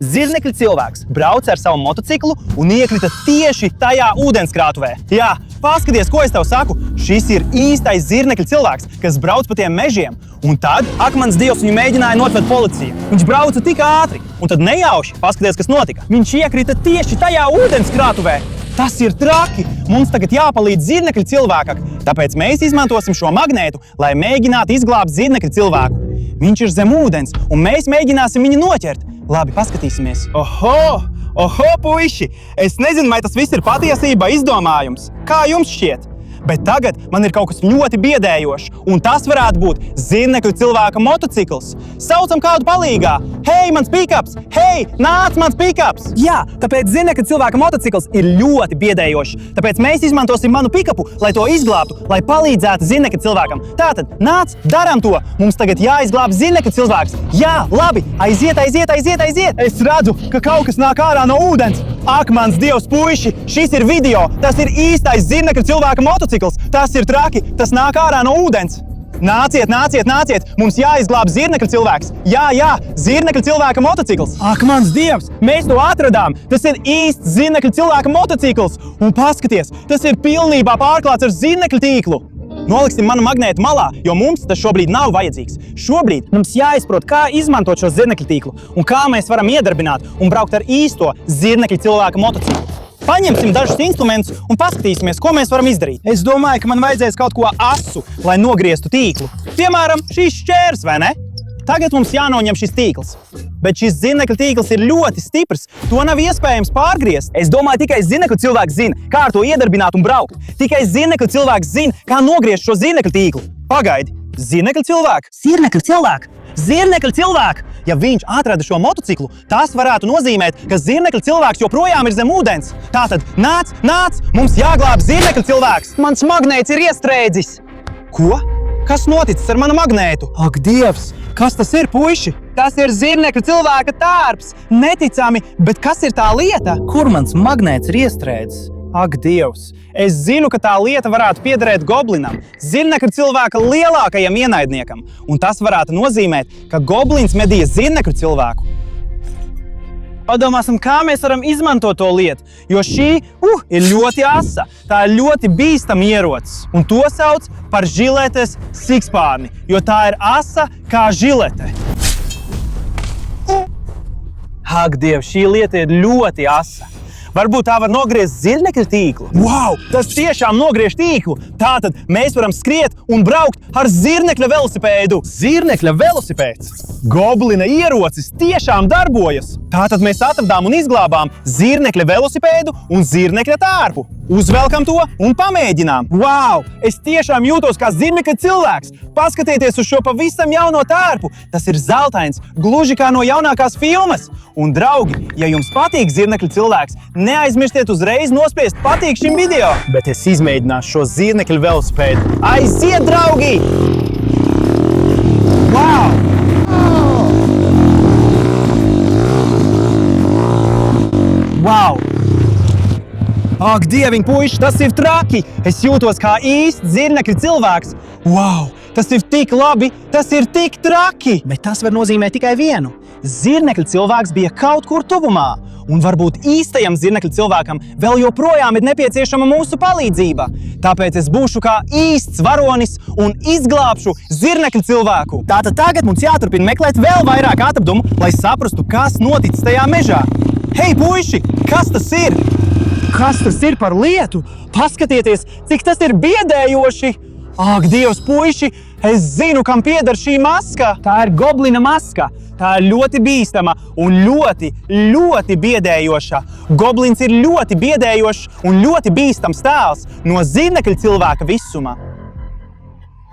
Zirnekļa cilvēks brauca ar savu motociklu un iekrita tieši tajā ūdenskrātuvē. Jā, paskaties, ko es tev saku. Šis ir īstais zirnekļa cilvēks, kas brauc pa tiem mežiem. Un tad, ak, mans Dievs, viņu mēģināja notvert policija. Viņš brauca tik ātri. Un tad nejauši, paskaties, kas notika. Viņš iekrita tieši tajā ūdenskrātuvē. Tas ir traki! Mums tagad jāpalīdz zirnekļa cilvēkam. Tāpēc mēs izmantosim šo magnētu, lai mēģinātu izglābt zirnekļa cilvēku. Viņš ir zem ūdens, un mēs mēģināsim viņu noķert. Labi, paskatīsimies. Oho, puiši! Es nezinu, vai tas viss ir patiesībā izdomājums. Kā jums šķiet? Bet tagad man ir kaut kas ļoti biedējošs, un tas varētu būt zirnekļa cilvēka motocikls. Saucam kādu palīgā! Hei, mans pikaps! Hei, nāc mans pikaps! Jā, tāpēc zirnekļa cilvēka motocikls ir ļoti biedējošs. Tāpēc mēs izmantosim manu pikapu, lai to izglābtu, lai palīdzētu zirnekļa cilvēkam. Tātad, nāc, daram to! Mums tagad jāizglāb zirnekļa cilvēks. Jā, labi! Aiziet! Es redzu, ka kaut kas nāk ārā no ūdens. Ak, mans Dievs, puiši! Šis ir video! Tas ir īstais zirnekļa cilvēka motocikls! Tas ir traki! Tas nāk ārā no ūdens! Nāciet! Mums jāizglāb zirnekļa cilvēks! Jā, zirnekļa cilvēka motocikls! Ak, mans Dievs! Mēs to atradām! Tas ir īsts zirnekļa cilvēka motocikls! Un paskaties, tas ir pilnībā pārklāts ar zirnekļa tīklu! Noliksim manu magnētu malā, jo mums tas šobrīd nav vajadzīgs. Šobrīd mums jāizprot, kā izmantot šo zirnekļa tīklu un kā mēs varam iedarbināt un braukt ar īsto zirnekļa cilvēka motociklu. Paņemsim dažus instrumentus un paskatīsimies, ko mēs varam izdarīt. Es domāju, ka man vajadzēs kaut ko asu, lai nogrieztu tīklu. Piemēram, šīs šķērs, vai ne? Tagad mums jānoņem šis tīkls. Bet šis zirnekļa tīkls ir ļoti stiprs. To nav iespējams pārgriezt. Es domāju, tikai zirnekļa cilvēks zina, kā ar to iedarbināt un braukt. Tikai zirnekļa cilvēks zina, kā nogriezt šo zirnekļa tīklu. Pagaidi, zirnekļa cilvēks? Zirnekļa cilvēks! Ja viņš atrada šo motociklu, tas varētu nozīmēt, ka zirnekļa cilvēks joprojām ir zem ūdens. Tātad, nāc! Mums jāglāb zirnekļa cilvēks! Mans magnēts ir iestrēdzis! Ko? Kas noticis ar manu magnētu? Ak, Dievs! Kas tas ir, puiši? Tas ir zirnekļa cilvēka tārps! Neticami, bet kas ir tā lieta? Kur mans magnēts ir iestrēdzis? Ak, Dievs! Es zinu, ka tā lieta varētu piederēt goblinam, zirnekļa cilvēka lielākajam ienaidniekam. Un tas varētu nozīmēt, ka goblins medīja zirnekļa cilvēku. Padomāsim, kā mēs varam izmantot to lietu, jo šī ir ļoti asa. Tā ir ļoti bīstama ierocis. Un to sauc par žiletes sikspārni, jo tā ir asa kā žilete. Ak, Dievs, šī lieta ir ļoti asa. Varbūt tā var nogriezt zirnekļa tīklu. Wow, tas tiešām nogriež tīklu. Tātad mēs varam skriet un braukt ar zirnekļa velosipēdu. Zirnekļa velosipēds. Goblina ierocis tiešām darbojas. Tātad mēs atradām un izglābām zirnekļa velosipēdu un zirnekļa tārpu. Uzvelkam to un pamēģinām. Wow, es tiešām jūtos kā zirnekļa cilvēks. Paskatieties uz šo pavisam jauno tārpu. Tas ir zeltains, gluži kā no jaunākās filmas. Un, draugi, ja jums patīk zirnekļa cilvēks, neaizmirstiet uzreiz nospiest patīk šim video. Bet es izmēģināšu šo zirnekļa velosipēdu. Aiziet, draugi! Wow! Wow! Ak, Dieviņ, puiši, tas ir traki! Es jūtos kā īsts zirnekļa cilvēks. Wow! Tas ir tik labi, tas ir tik traki! Bet tas var nozīmēt tikai vienu. Zirnekļa cilvēks bija kaut kur tuvumā. Un varbūt īstajam zirnekļa cilvēkam vēl joprojām ir nepieciešama mūsu palīdzība. Tāpēc es būšu kā īsts varonis un izglābšu zirnekļa cilvēku. Tātad tagad mums jāturpina meklēt vēl vairāk atradumu, lai saprastu, kas noticis tajā mežā. Hei, puiši, kas tas ir? Kas tas ir par lietu? Paskatieties, cik tas ir biedējoši! Ak, Dievs, puiši, es zinu, kam pieder šī maska. Tā ir goblina maska. Tā ir ļoti bīstama un ļoti biedējoša. Goblins ir ļoti biedējošs un ļoti bīstams tēls no zirnekļa cilvēka visuma.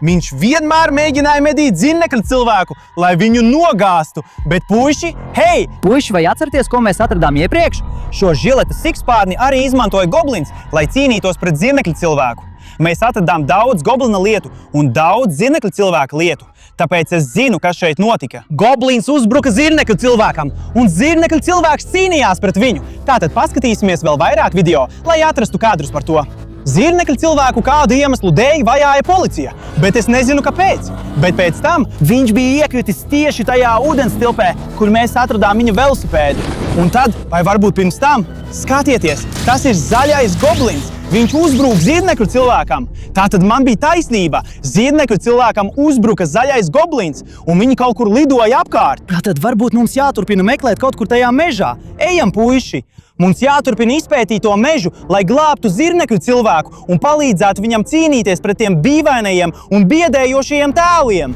Viņš vienmēr mēģināja medīt zirnekļa cilvēku, lai viņu nogāztu. Bet, puiši, hei! Puiši, vai atceraties, ko mēs atradām iepriekš? Šo žiletes sikspārni arī izmantoja goblins, lai cīnītos pret zirnekļa cilvēku. Mēs atradām daudz goblina lietu un daudz zirnekļa cilvēka lietu. Tāpēc es zinu, kas šeit notika. Goblins uzbruka zirnekļa cilvēkam, un zirnekļa cilvēks cīnījās pret viņu. Tātad paskatīsimies vēl vairāk video, lai atrastu kadrus par to. Zirnekļa cilvēku kādu iemeslu dēļ vajāja policija, bet es nezinu, kāpēc. Bet pēc tam viņš bija iekritis tieši tajā ūdenstilpē, kur mēs atradām viņa velosipēdu. Un tad, vai varbūt pirms tam, skatieties, tas ir zaļais goblins. Viņš uzbruka zirnekļu cilvēkam. Tātad man bija taisnība. Zirnekļu cilvēkam uzbruka zaļais goblins, un viņi kaut kur lidoja apkārt. Tātad varbūt mums jāturpina meklēt kaut kur tajā mežā. Ejam, puiši! Mums jāturpina izpētīt to mežu, lai glābtu zirnekļu cilvēku un palīdzētu viņam cīnīties pret tiem dīvainajiem un biedējošajiem tēliem.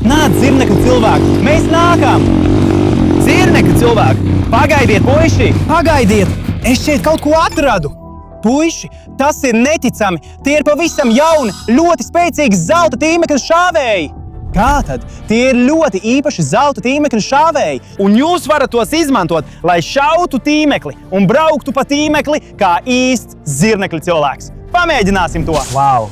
Nāc, zirnekļu cilvēku, mēs nākam! Zirnekļu cilvēku, pagaidiet, puiši! Pagaidiet! Es šeit kaut ko atradu! Puiši, tas ir neticami! Tie ir pavisam jauni, ļoti spēcīgi zelta tīmekļa šāvēji! Kā tad? Tie ir ļoti īpaši zelta tīmekļa šāvēji, un jūs varat tos izmantot, lai šautu tīmekli un brauktu pa tīmekli kā īsts zirnekļu cilvēks. Pamēģināsim to! Wow!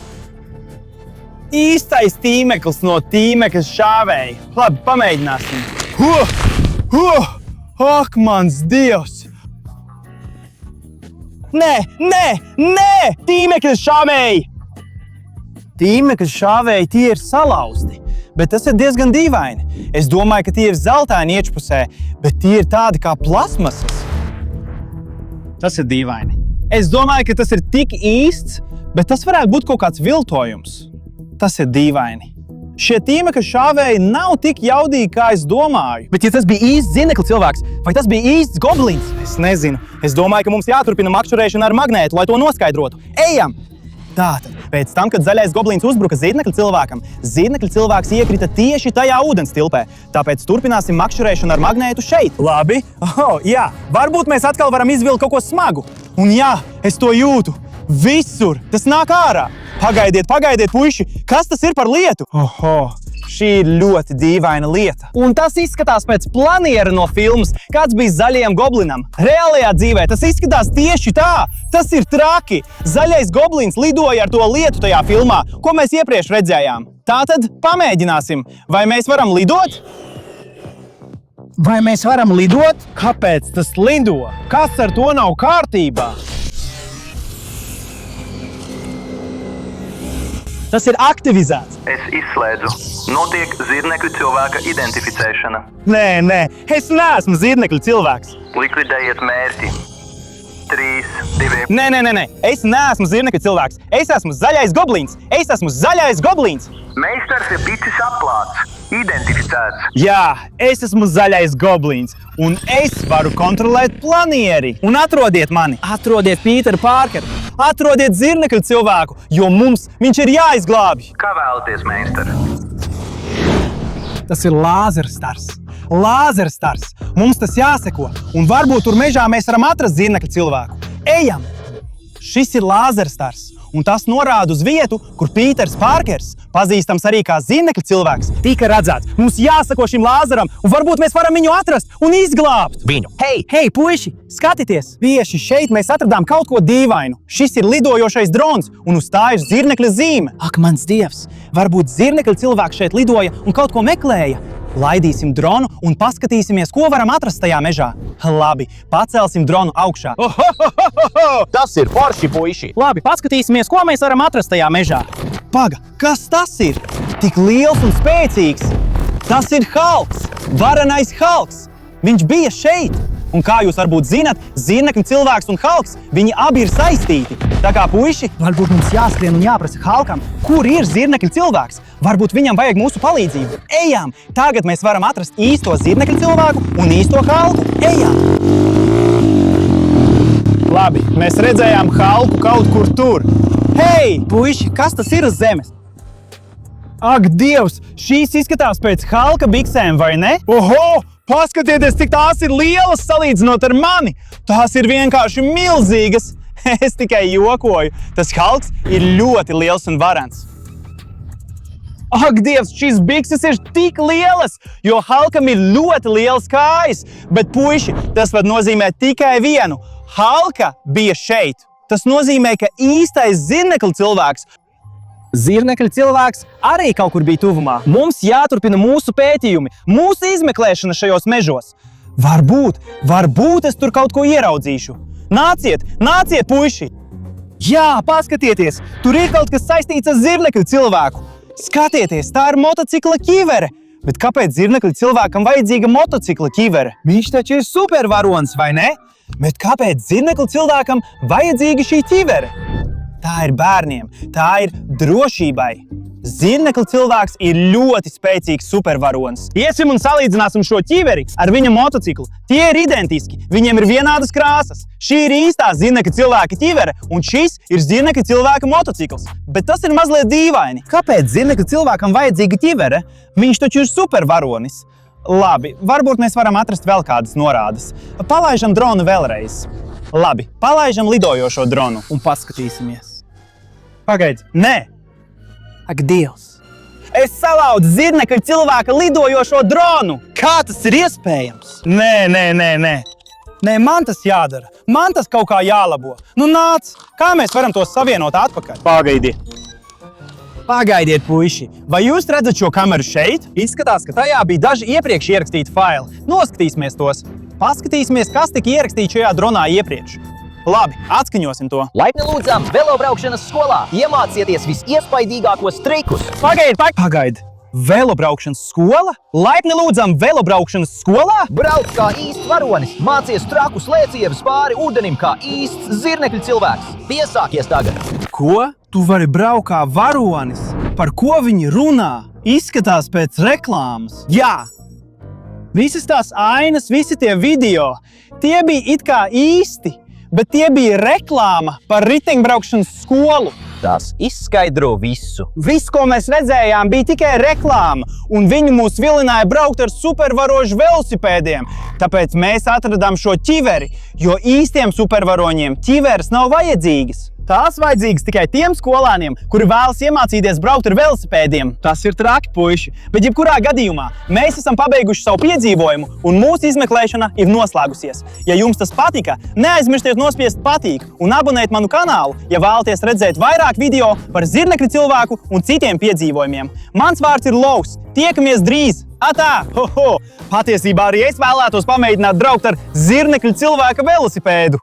Īstais tīmeklis no tīmekļa šāvēja. Labi, pamēģināsim. Ak, mans Dievs! Nē! Tīmekļa šāvēji! Tīmekļa šāvēji tie ir salauzti. Bet tas ir diezgan dīvaini. Es domāju, ka tie ir zeltaini iekšpusē, bet tie ir tādi kā plasmasas. Tas ir dīvaini. Es domāju, ka tas ir tik īsts, bet tas varētu būt kaut kāds viltojums. Tas ir dīvaini. Šie tīmekļa šāvēji nav tik jaudīgi, kā es domāju. Bet ja tas bija īsts zirnekļa cilvēks, vai tas bija īsts goblins? Es nezinu. Es domāju, ka mums jāturpina makšķerēšana ar magnētu, lai to noskaidrotu. Ejam! Tātad, pēc tam, kad zaļais goblins uzbruka zirnekļa cilvēkam, zirnekļa cilvēks iekrita tieši tajā ūdenstilpē. Tāpēc turpināsim makšķerēšanu ar magnētu šeit. Labi? Jā. Varbūt mēs atkal varam izvilkt kaut ko smagu. Un jā, es to jūtu. Visur. Tas nāk ārā. Pagaidiet, puiši. Kas tas ir par lietu? Šī ir ļoti dīvaina lieta. Un tas izskatās pēc planiera no filmas, kāds bija zaļajam goblinam. Reālajā dzīvē tas izskatās tieši tā. Tas ir traki. Zaļais goblins lidoja ar to lietu tajā filmā, ko mēs iepriekš redzējām. Tātad pamēģināsim. Vai mēs varam lidot? Vai mēs varam lidot? Kāpēc tas lido? Kas ar to nav kārtībā? Tas ir aktivizēts. Es izslēdzu. Notiek zirnekļu cilvēka identificēšana. Nē, es neesmu zirnekļu cilvēks. Likvidējiet mērķi. 3, 2... Nē, es neesmu zirnekļu cilvēks. Es esmu zaļais goblins. Meistars ir ticis atklāts. Identificēts. Jā, es esmu zaļais goblins, un es varu kontrolēt planieri. Un atrodiet mani, atrodiet Pīteru Pārkeru, atrodiet zirnekļu cilvēku, jo mums viņš ir jāizglābj. Kā vēlaties, meistar? Tas ir lāzerstars. Mums tas jāseko, un varbūt tur mežā mēs varam atrast zirnekļu cilvēku. Ejam! Šis ir lāzerstars. Un tas norāda uz vietu, kur Pīters Pārkers, pazīstams arī kā zirnekļa cilvēks, tika redzēts. Mums jāsako šim lāzeram, un varbūt mēs varam viņu atrast un izglābt viņu. Hei, puiši, skatieties! Tieši šeit mēs atradām kaut ko dīvainu. Šis ir lidojošais drons, un uz tā ir zirnekļa zīme. Ak, mans Dievs! Varbūt zirnekļa cilvēks šeit lidoja un kaut ko meklēja. Laidīsim dronu un paskatīsimies, ko varam atrast tajā mežā. Labi, pacelsim dronu augšā. Tas ir forši, puiši! Labi, paskatīsimies, ko mēs varam atrast tajā mežā. Paga, kas tas ir? Tik liels un spēcīgs! Tas ir Halks! Varenais Halks! Viņš bija šeit! Un kā jūs varbūt zinat, zirnekļu cilvēks un Halks, viņi abi ir saistīti. Tā kā puiši, varbūt mums jāskrien un jāprasa Halkam, kur ir zirnekļu cilvēks. Varbūt viņam vajag mūsu palīdzību. Ejam! Tagad mēs varam atrast īsto zirnekļu cilvēku un īsto Halku. Ejam! Labi, mēs redzējām Halku kaut kur tur. Hei, puiši, kas tas ir uz zemes? Ak, Dievs, šīs izskatās pēc Halka biksēm, vai ne? Paskatieties, cik tās ir lielas salīdzinot ar mani! Tās ir vienkārši milzīgas! Es tikai jokoju. Tas Halks ir ļoti liels un varens. Ak, Dievs, šīs bikses ir tik lielas, jo Halkam ir ļoti liels kājas. Bet, puiši, tas var nozīmēt tikai vienu. Halka bija šeit. Tas nozīmē, ka īstais zirnekļa cilvēks Zirnekļa cilvēks arī kaut kur bija tuvumā. Mums jāturpina mūsu pētījumi, mūsu izmeklēšana šajos mežos. Varbūt es tur kaut ko ieraudzīšu. Nāciet, puiši! Jā, paskatieties! Tur ir kaut kas saistīts ar zirnekļu cilvēku. Skatieties, tā ir motocikla ķivere! Bet kāpēc zirnekļu cilvēkam vajadzīga motocikla ķivere? Viņš taču ir supervaronis, vai ne? Bet kāpēc zirnekļu cilvēkam vajadzīga šī ķivere? Tā ir bērniem, tā ir drošībai. Zirnekļu cilvēks ir ļoti spēcīgs supervaronis. Iesim un salīdzināsim šo ķiveri ar viņa motociklu. Tie ir identiski, viņiem ir vienādas krāsas. Šī ir īstā zirnekļu cilvēka ķivere, un šis ir zirnekļu cilvēka motocikls. Bet tas ir mazliet dīvaini. Kāpēc zirnekļu cilvēkam vajadzīga ķivere? Viņš taču ir supervaronis. Labi, varbūt mēs varam atrast vēl kādas norādes. Palaižam dronu vēlreiz. Labi, palaižam lidojošo dronu un paskatīsimies. Pagaid, nē! Ak, Dievs! Es salauzu zirnekļu cilvēka lidojošo dronu! Kā tas ir iespējams? Nē, man tas jādara. Man tas kaut kā jālabo. Nu nāc, kā mēs varam tos savienot atpakaļ? Pagaidiet, puiši! Vai jūs redzat šo kameru šeit? Izskatās, ka tajā bija daži iepriekš ierakstīti faili. Noskatīsimies tos. Paskatīsimies, kas tika ierakstīts šajā dronā iepriekš. Labi, atskaņosim to. Laipni lūdzam velobraukšanas skolā! Iemācieties visiespaidīgākos trikus! Pagaidi! Velobraukšanas skola? Laipni lūdzam velobraukšanas skolā? Brauc kā īsts varonis! Mācies trakus lēcienus pāri ūdenim kā īsts zirnekļu cilvēks! Piesākies tagad! Ko? Tu vari braukt kā varonis? Par ko viņi runā? Izskatās pēc reklāmas. Jā! Visas tās ainas, visi tie video, tie bija it kā īsti. Bet tie bija reklāma par riteņbraukšanas skolu. Tas izskaidro visu. Viss, ko mēs redzējām, bija tikai reklāma, un viņi mūs vilināja braukt ar supervarošu velosipēdiem. Tāpēc mēs atradām šo ķiveri, jo īstiem supervaroņiem ķiveres nav vajadzīgas. Tās vajadzīgas tikai tiem skolāniem, kuri vēlas iemācīties braukt ar velosipēdiem. Tas ir traki, puiši, bet jebkurā gadījumā mēs esam pabeiguši savu piedzīvojumu, un mūsu izmeklēšana ir noslēgusies. Ja jums tas patika, neaizmirstiet nospiest patīk un abonēt manu kanālu, ja vēlaties redzēt vairāk video par zirnekļu cilvēku un citiem piedzīvojumiem. Mans vārds ir Lovs. Tiekamies drīz! Atā! Patiesībā arī es vēlētos pamēģināt braukt ar zirnekļu cilvēka velosipēdu.